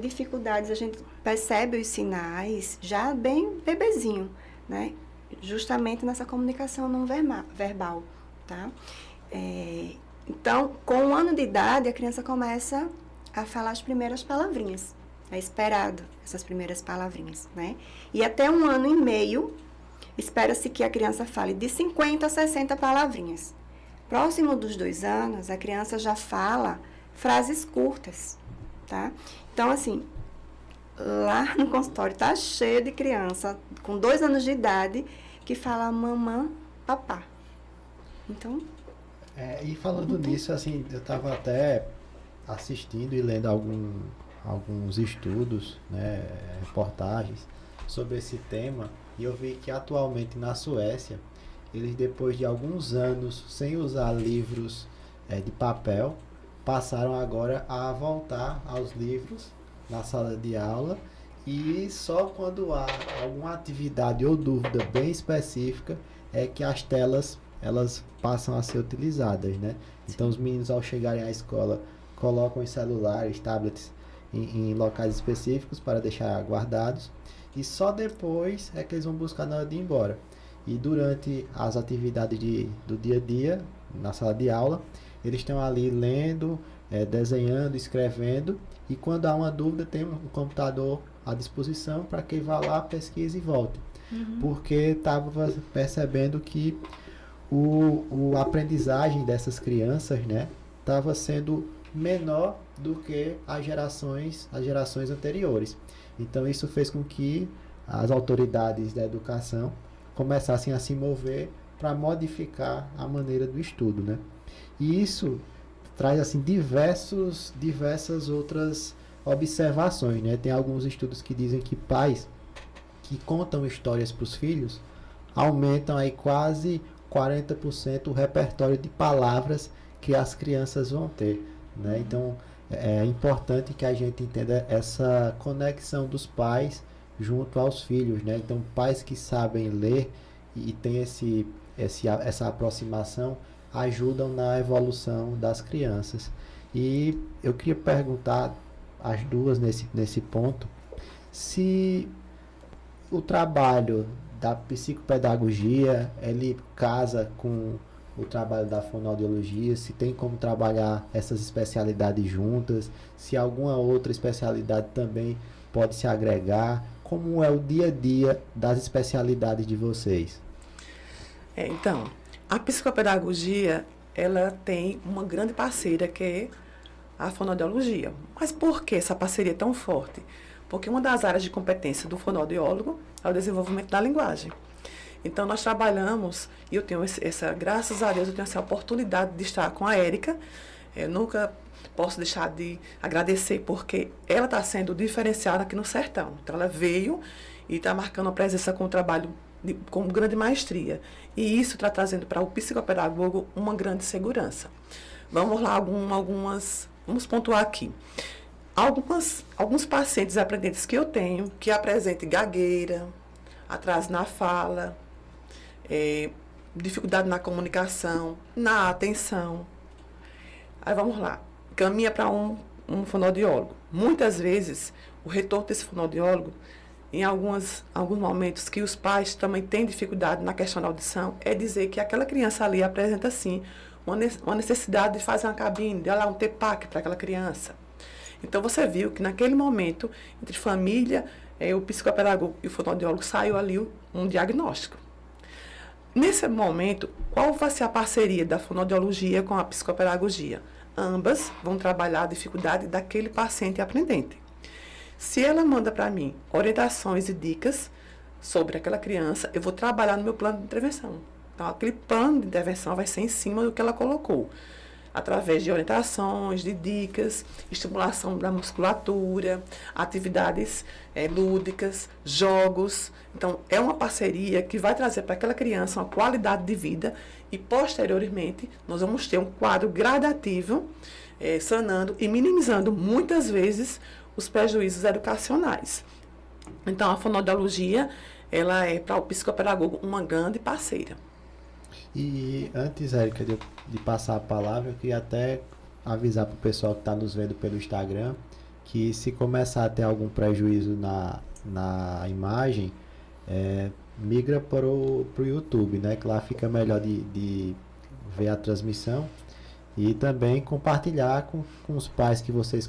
Dificuldades, a gente percebe os sinais já bem bebezinho, né? Justamente nessa comunicação não verbal, tá? Então, com 1 ano de idade, a criança começa a falar as primeiras palavrinhas. É esperado essas primeiras palavrinhas, né? E até 1 ano e meio, espera-se que a criança fale de 50 a 60 palavrinhas. Próximo dos 2 anos, a criança já fala frases curtas, tá? Então, assim, lá no consultório tá cheio de criança com 2 anos de idade que fala mamã, papá. Então... E falando nisso, assim, eu estava até assistindo e lendo alguns estudos, né, reportagens sobre esse tema, e eu vi que atualmente na Suécia, eles depois de alguns anos sem usar livros de papel, passaram agora a voltar aos livros na sala de aula, e só quando há alguma atividade ou dúvida bem específica é que as telas elas passam a ser utilizadas, né? Então os meninos, ao chegarem à escola, colocam os celulares, tablets em locais específicos para deixar guardados, e só depois é que eles vão buscar na hora de ir embora. E durante as atividades do dia a dia, na sala de aula, eles estão ali lendo, desenhando, escrevendo, e quando há uma dúvida tem um computador à disposição para que vá lá, pesquise e volte. Porque estava percebendo que a aprendizagem dessas crianças, né, estava sendo menor do que as gerações anteriores. Então isso fez com que as autoridades da educação começassem a se mover para modificar a maneira do estudo, né? E isso traz assim diversas outras observações, né? Tem alguns estudos que dizem que pais que contam histórias para os filhos aumentam aí quase 40% o repertório de palavras que as crianças vão ter, né? Então é importante que a gente entenda essa conexão dos pais junto aos filhos, né? Então pais que sabem ler e têm essa aproximação ajudam na evolução das crianças. E eu queria perguntar as duas nesse ponto, se o trabalho da psicopedagogia, ele casa com o trabalho da fonoaudiologia, se tem como trabalhar essas especialidades juntas, se alguma outra especialidade também pode se agregar, como é o dia a dia das especialidades de vocês? Então, a psicopedagogia, ela tem uma grande parceira que é a fonoaudiologia. Mas por que essa parceria é tão forte? Porque uma das áreas de competência do fonoaudiólogo é o desenvolvimento da linguagem. Então, nós trabalhamos, e eu tenho graças a Deus, eu tenho essa oportunidade de estar com a Érica. Eu nunca posso deixar de agradecer, porque ela está sendo diferenciada aqui no Sertão. Então, ela veio e está marcando a presença com o trabalho com grande maestria. E isso está trazendo para o psicopedagogo uma grande segurança. Vamos lá, vamos pontuar aqui. Alguns pacientes aprendentes que eu tenho, que apresentem gagueira, atraso na fala, dificuldade na comunicação, na atenção. Aí vamos lá, caminha para um fonoaudiólogo. Muitas vezes, o retorno desse fonoaudiólogo, em alguns momentos que os pais também têm dificuldade na questão da audição, é dizer que aquela criança ali apresenta, sim, uma necessidade de fazer uma cabine, de um TPAC para aquela criança. Então, você viu que naquele momento, entre família, o psicopedagogo e o fonoaudiólogo, saiu ali um diagnóstico. Nesse momento, qual vai ser a parceria da fonoaudiologia com a psicopedagogia? Ambas vão trabalhar a dificuldade daquele paciente aprendente. Se ela manda para mim orientações e dicas sobre aquela criança, eu vou trabalhar no meu plano de intervenção. Então, aquele plano de intervenção vai ser em cima do que ela colocou, através de orientações, de dicas, estimulação da musculatura, atividades lúdicas, jogos. Então, é uma parceria que vai trazer para aquela criança uma qualidade de vida e, posteriormente, nós vamos ter um quadro gradativo, sanando e minimizando, muitas vezes, os prejuízos educacionais. Então, a fonoaudiologia, ela é, para o psicopedagogo, uma grande parceira. E antes, Érica, de passar a palavra, eu queria até avisar para o pessoal que está nos vendo pelo Instagram que se começar a ter algum prejuízo na imagem, migra para o YouTube, né? Que lá fica melhor de ver a transmissão, e também compartilhar com os pais que vocês